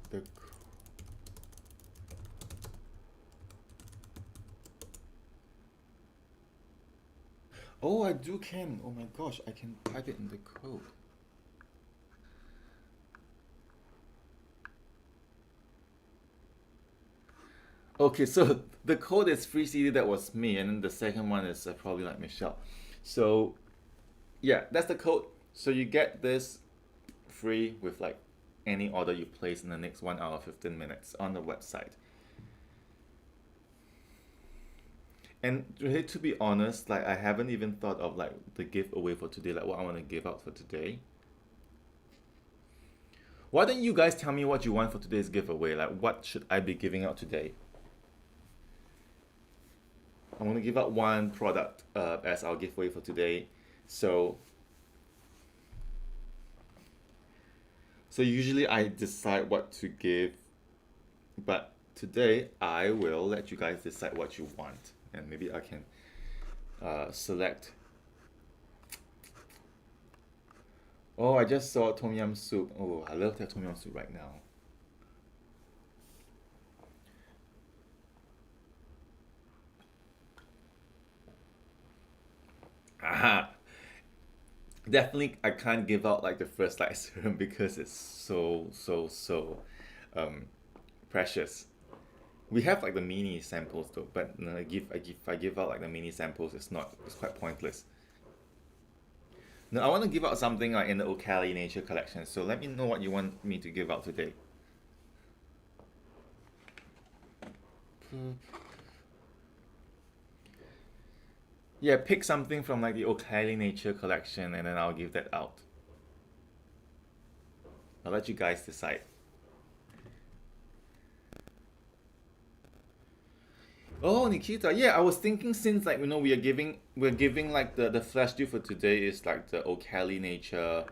The Oh, I do can. Oh my gosh, I can type it in the code. Okay, so the code is free CD. That was me, and then the second one is probably like Michelle. So yeah, that's the code. So you get this free with like any order you place in the next 1 hour 15 minutes on the website. And really, to be honest, like I haven't even thought of like the giveaway for today, like what I want to give out for today. Why don't you guys tell me what you want for today's giveaway? Like what should I be giving out today? I want to give out one product as our giveaway for today. So so usually I decide what to give, but today I will let you guys decide what you want, and maybe I can select. Oh, I just saw tom yum soup. Oh, I love that tom yum soup right now. Aha! Definitely, I can't give out like the first light serum because it's so um, precious. We have like the mini samples though, but no, I give out like the mini samples, it's quite pointless. No, I want to give out something like in the Okali Nature collection. So let me know what you want me to give out today. Yeah, pick something from like the Okali Nature collection, and then I'll give that out. I'll let you guys decide. Oh, Nikita. Yeah, I was thinking since like we're giving like the flash deal for today is like the Okali Nature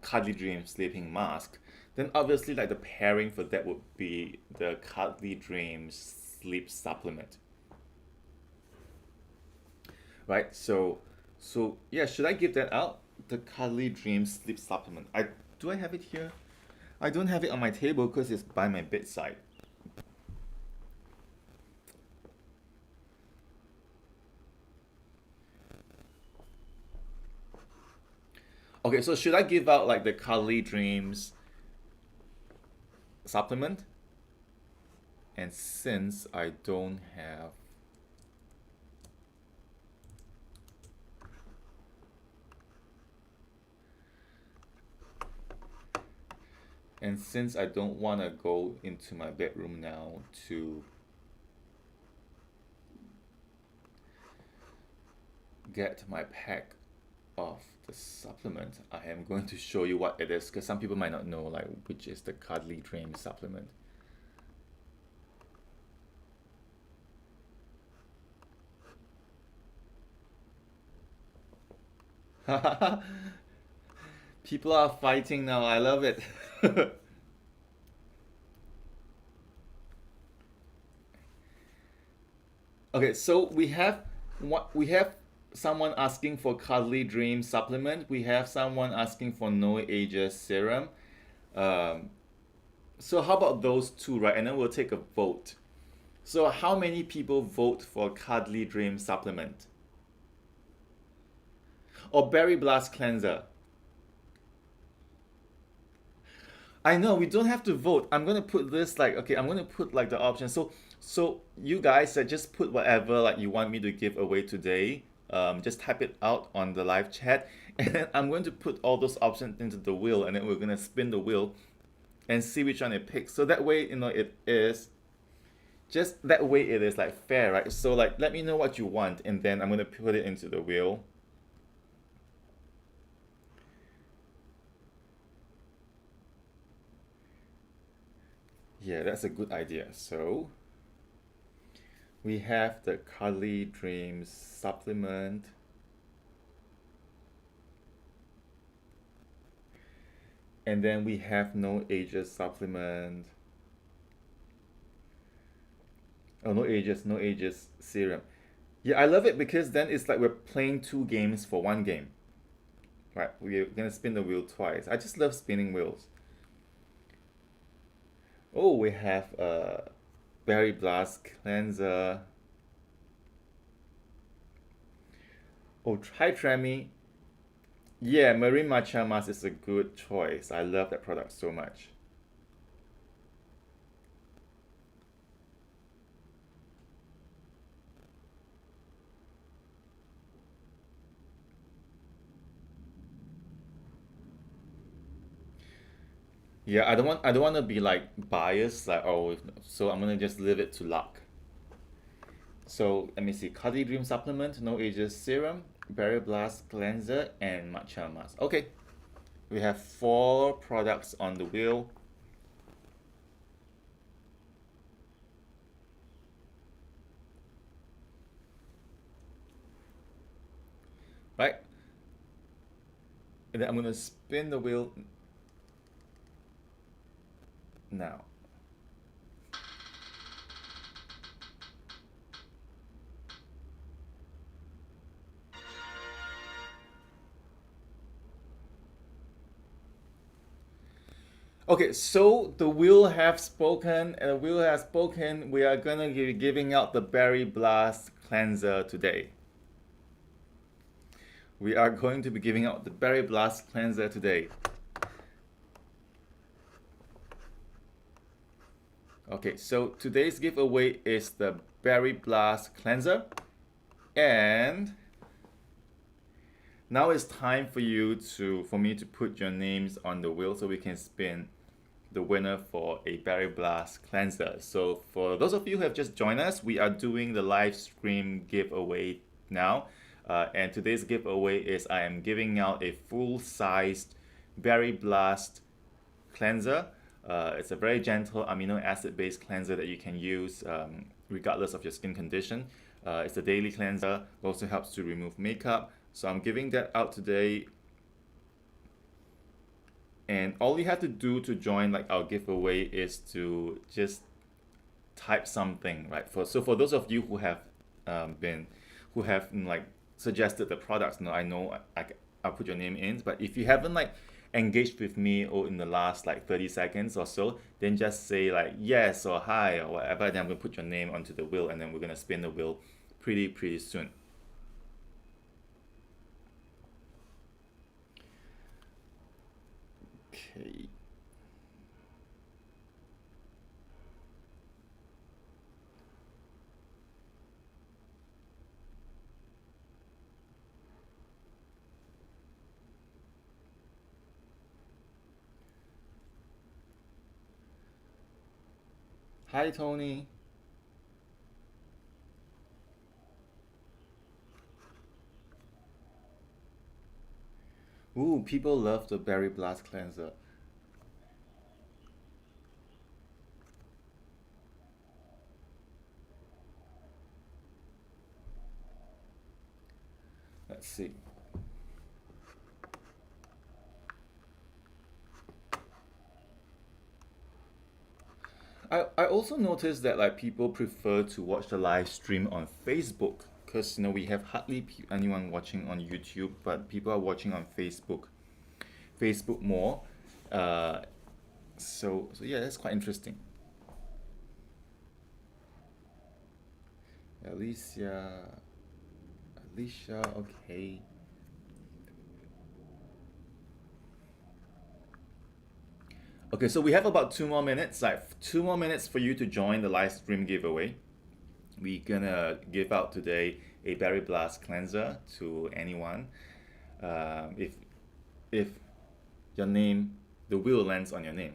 Cuddly Dream sleeping mask. Then obviously like the pairing for that would be the Cuddly Dreams sleep supplement, right? So yeah, should I give that out? The Cuddly Dreams sleep supplement. I have it here? I don't have it on my table because it's by my bedside. Okay, so should I give out like the Cuddly Dreams supplement? And since I don't have and since I don't want to go into my bedroom now to get my pack of the supplement, I am going to show you what it is because some people might not know like which is the Cuddly Dream supplement. People are fighting now. I love it. Okay, so we have someone asking for Cuddly Dream supplement. We have someone asking for No Ages serum. Um, so how about those two, right? And then we'll take a vote. So how many people vote for Cuddly Dream supplement or Berry Blast cleanser? I know we don't have to vote. I'm gonna put this like okay. I'm gonna put like the option. So you guys just put whatever like you want me to give away today. Just type it out on the live chat, and then I'm going to put all those options into the wheel, and then we're gonna spin the wheel and see which one it picks. So that way, it is just that way it is like fair, right? So like let me know what you want, and then I'm gonna put it into the wheel. Yeah, that's a good idea. So we have the Cuddly Dreams supplement. And then we have No Ages supplement. Oh, No Ages serum. Yeah, I love it because then it's like we're playing two games for one game. Right, we're gonna spin the wheel twice. I just love spinning wheels. Oh, we have Berry Blast cleanser. Oh, hi Tremi. Yeah, Marine Matcha Mask is a good choice. I love that product so much. Yeah, I don't want to be like biased, like, oh, so I'm gonna just leave it to luck. So let me see. Cuddy Dream Supplement, No Ages Serum, Berry Blast Cleanser, and Matcha Mask. Okay, we have four products on the wheel, right? And then I'm gonna spin the wheel now. Okay, so the wheel have spoken, and the wheel has spoken. We are gonna be giving out the Berry Blast Cleanser today. We are going to be giving out the Berry Blast Cleanser today. Okay, so today's giveaway is the Berry Blast Cleanser. And now it's time for me to put your names on the wheel so we can spin the winner for a Berry Blast Cleanser. So for those of you who have just joined us, we are doing the live stream giveaway now. And today's giveaway is I am giving out a full-sized Berry Blast cleanser. It's a very gentle amino acid based cleanser that you can use regardless of your skin condition. It's a daily cleanser, also helps to remove makeup. So I'm giving that out today. And all you have to do to join like our giveaway is to just type something, right? For those of you who have been who have like suggested the products, I know I'll put your name in. But if you haven't like engaged with me or in the last like 30 seconds or so, then just say like yes or hi or whatever. Then I'm gonna put your name onto the wheel, and then we're gonna spin the wheel pretty soon. Okay. Hi Tony. Ooh, people love the Berry Blast cleanser. Let's see. I also noticed that like people prefer to watch the live stream on Facebook because we have hardly anyone watching on YouTube, but people are watching on Facebook more. Uh, so yeah, that's quite interesting. Alicia, Alicia, okay. Okay, so we have about 2 more minutes, like 2 more minutes for you to join the live stream giveaway. We're gonna give out today a Berry Blast cleanser to anyone. If your name, the wheel lands on your name,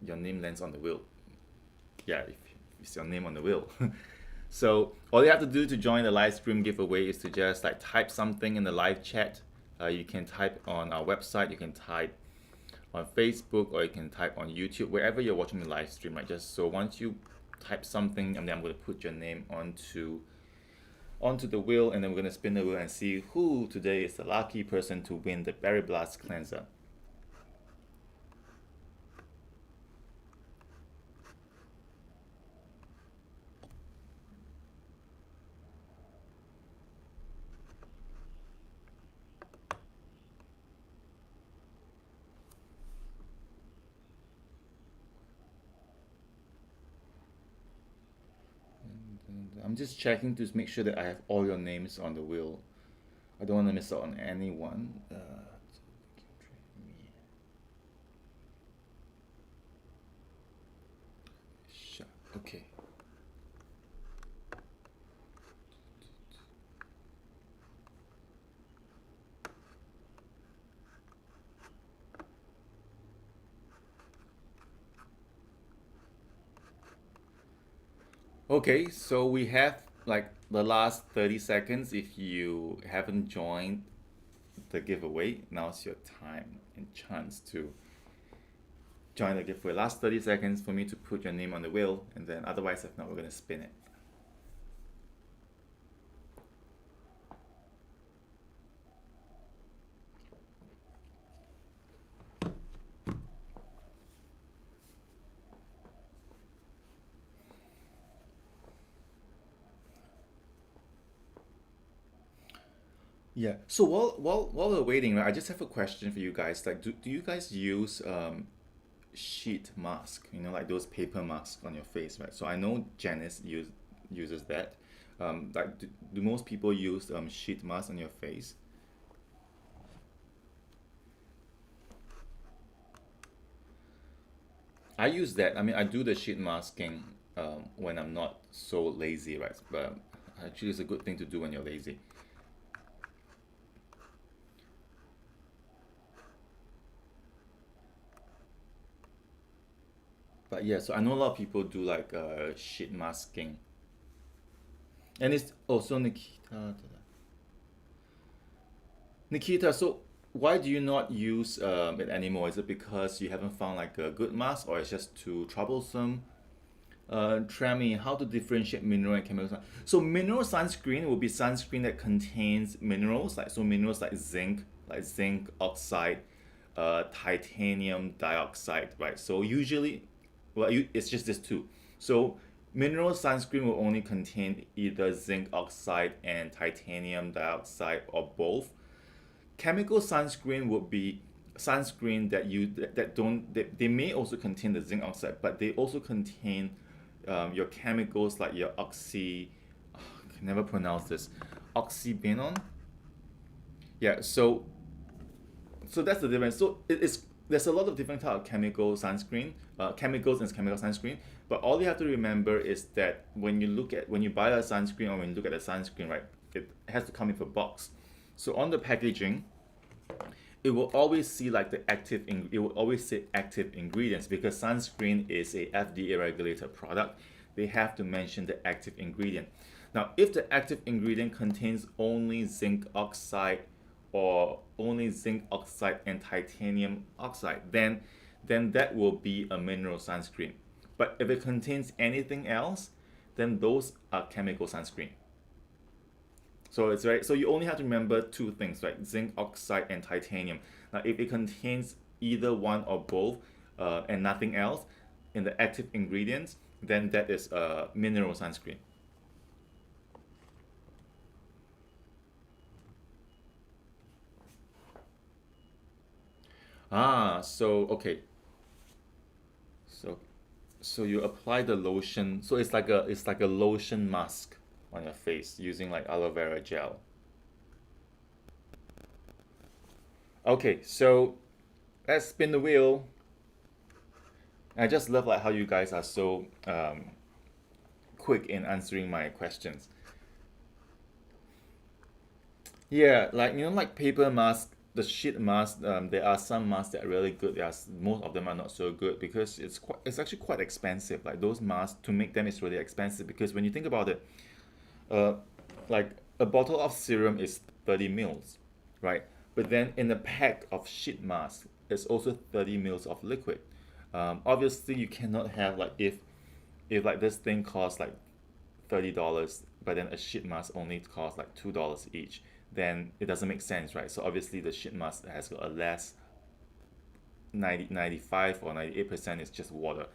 your name lands on the wheel. Yeah, if it's your name on the wheel. So all you have to do to join the live stream giveaway is to just like type something in the live chat. You can type on our website, you can type on Facebook, or you can type on YouTube, wherever you're watching the live stream. Right? Just so once you type something, and then I'm going to put your name onto the wheel, and then we're going to spin the wheel and see who today is the lucky person to win the Berry Blast cleanser. I'm just checking to make sure that I have all your names on the wheel. I don't want to miss out on anyone. Okay. Okay, so we have like the last 30 seconds. If you haven't joined the giveaway, now's your time and chance to join the giveaway. Last 30 seconds for me to put your name on the wheel, and then otherwise, if not, we're going to spin it. Yeah. So while we're waiting, right, I just have a question for you guys. Like, do you guys use sheet mask? You know, like those paper masks on your face, right? So I know Janice uses that. Like, do most people use sheet mask on your face? I use that. I mean, I do the sheet masking when I'm not so lazy, right? But actually, it's a good thing to do when you're lazy. But yeah, so I know a lot of people do like sheet masking. And it's also Nikita. Nikita, so why do you not use it anymore? Is it because you haven't found like a good mask, or it's just too troublesome? Tremi, how to differentiate mineral and chemical So mineral sunscreen will be sunscreen that contains minerals, like so minerals like zinc oxide, titanium dioxide, right? So usually, well, it's just this two. So mineral sunscreen will only contain either zinc oxide and titanium dioxide or both. Chemical sunscreen would be sunscreen that don't they may also contain the zinc oxide, but they also contain your chemicals like your I can never pronounce this, oxybenon. Yeah, so that's the difference. So it's there's a lot of different type of chemical sunscreen, chemicals and chemical sunscreen. But all you have to remember is that when you buy a sunscreen or when you look at a sunscreen, right, it has to come with a box. So on the packaging, it will always see like it will always say active ingredients because sunscreen is a FDA regulated product. They have to mention the active ingredient. Now, if the active ingredient contains only zinc oxide or only zinc oxide and titanium oxide, then that will be a mineral sunscreen. But if it contains anything else, then those are chemical sunscreen. So it's right. So you only have to remember two things, right? Zinc oxide and titanium. Now, if it contains either one or both, and nothing else in the active ingredients, then that is a mineral sunscreen. So okay. So so you apply the lotion. So it's like a lotion mask on your face using like aloe vera gel. Okay, so let's spin the wheel. I just love like how you guys are so quick in answering my questions. Yeah, like you know, like paper mask, the sheet mask. There are some masks that are really good. Most of them are not so good because it's actually quite expensive. Like those masks to make them is really expensive because when you think about it, uh, like a bottle of serum is 30 mils, right? But then in a pack of sheet mask, it's also 30 mils of liquid. Obviously, you cannot have like if like this thing costs like $30, but then a sheet mask only costs like $2 each, then it doesn't make sense, right? So obviously the sheet mask has got a less 95 or 98% is just water.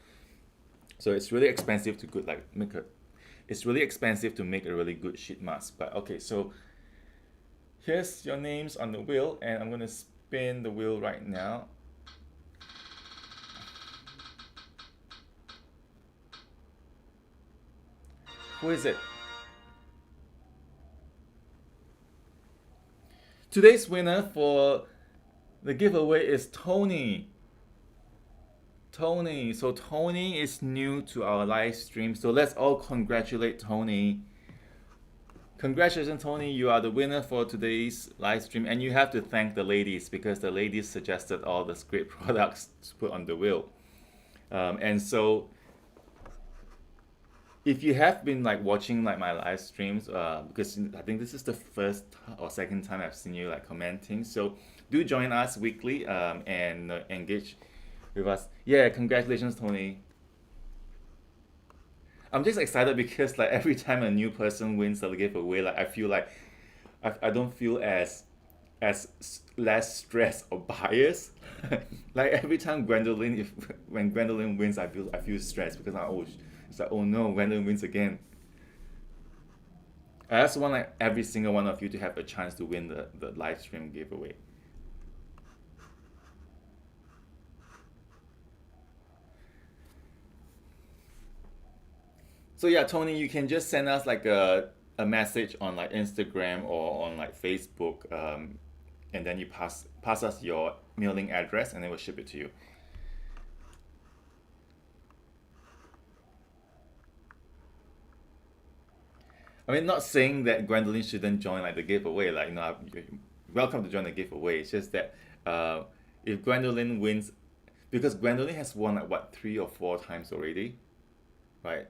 So it's really expensive to good like make a it's really expensive to make a really good sheet mask. But okay, so here's your names on the wheel, and I'm gonna spin the wheel right now. Who is it? Today's winner for the giveaway is Tony. Tony. So Tony is new to our live stream. So let's all congratulate Tony. Congratulations, Tony. You are the winner for today's live stream. And you have to thank the ladies because the ladies suggested all the great products to put on the wheel. And so if you have been like watching like my live streams, because I think this is the first or second time I've seen you like commenting, so do join us weekly and engage with us. Yeah, congratulations, Tony. I'm just excited because like every time a new person wins the giveaway, like I feel like I don't feel less stressed or biased. Like every time when Gwendolyn wins, I feel stressed because it's like oh no, Gwendolyn wins again. I just want like every single one of you to have a chance to win the live stream giveaway. So yeah, Tony, you can just send us like a message on like Instagram or on like Facebook, and then you pass us your mailing address, and then we'll ship it to you. I mean, not saying that Gwendolyn shouldn't join like the giveaway. Like you're welcome to join the giveaway. It's just that if Gwendolyn wins, because Gwendolyn has won like what 3 or 4 times already, right?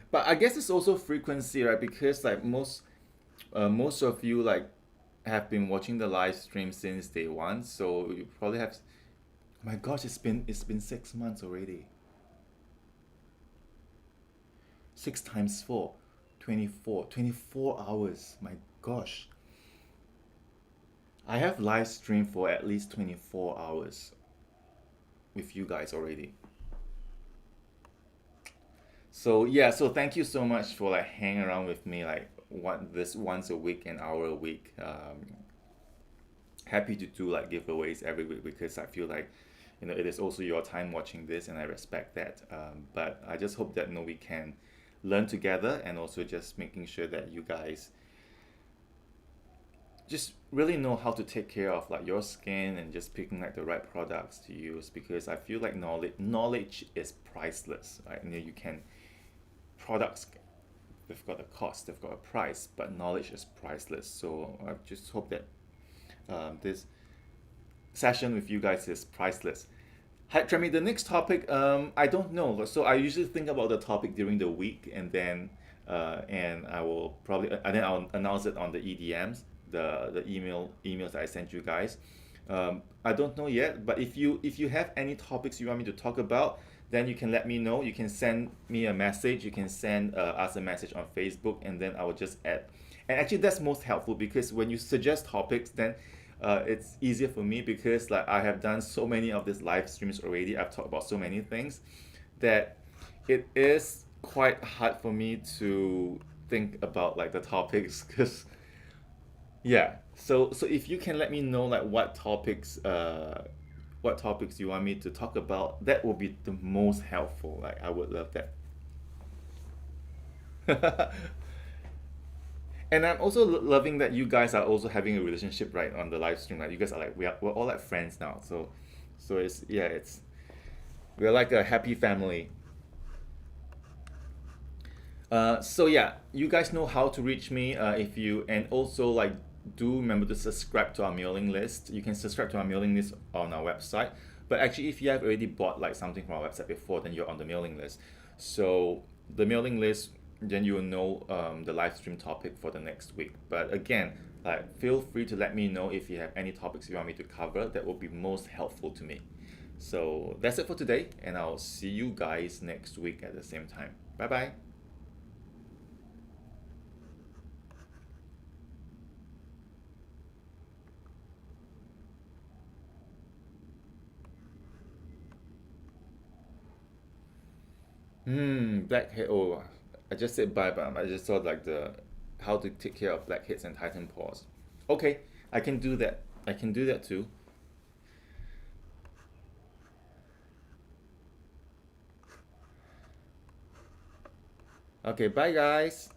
But I guess it's also frequency, right? Because like most of you like have been watching the live stream since day one, so you probably have. Oh my gosh, it's been 6 months already. 6 times 4, 24, 24 hours. My gosh, I have live streamed for at least 24 hours with you guys already. So yeah, so thank you so much for like hanging around with me like this once a week, an hour a week. Happy to do like giveaways every week because I feel like it is also your time watching this, and I respect that. But I just hope that we can learn together, and also just making sure that you guys just really know how to take care of like your skin and just picking like the right products to use, because I feel like knowledge is priceless, right? You can products, they've got a cost, they've got a price, but knowledge is priceless. So I just hope that this session with you guys is priceless. Hi, Tremi, the next topic, I don't know. So I usually think about the topic during the week, and then I will probably and then I'll announce it on the EDMs, the emails that I sent you guys. I don't know yet, but if you have any topics you want me to talk about, then you can let me know. You can send me a message. You can send us a message on Facebook, and then I will just add. And actually, that's most helpful because when you suggest topics, then it's easier for me because like I have done so many of these live streams already. I've talked about so many things that it is quite hard for me to think about like the topics because yeah. So if you can let me know like what topics you want me to talk about, that will be the most helpful. Like I would love that. And I'm also loving that you guys are also having a relationship right on the live stream. Like you guys are like we're all like friends now. So we're like a happy family. So yeah, you guys know how to reach me if you, and also like do remember to subscribe to our mailing list. You can subscribe to our mailing list on our website. But actually, if you have already bought like something from our website before, then you're on the mailing list. So the mailing list, then you will know the live stream topic for the next week. But again, like feel free to let me know if you have any topics you want me to cover. That will be most helpful to me. So that's it for today, and I'll see you guys next week at the same time. Bye bye. Blackhead. Oh, I just said bye, but I just saw like the how to take care of blackheads and tighten pores. Okay, I can do that. I can do that too. Okay, bye guys.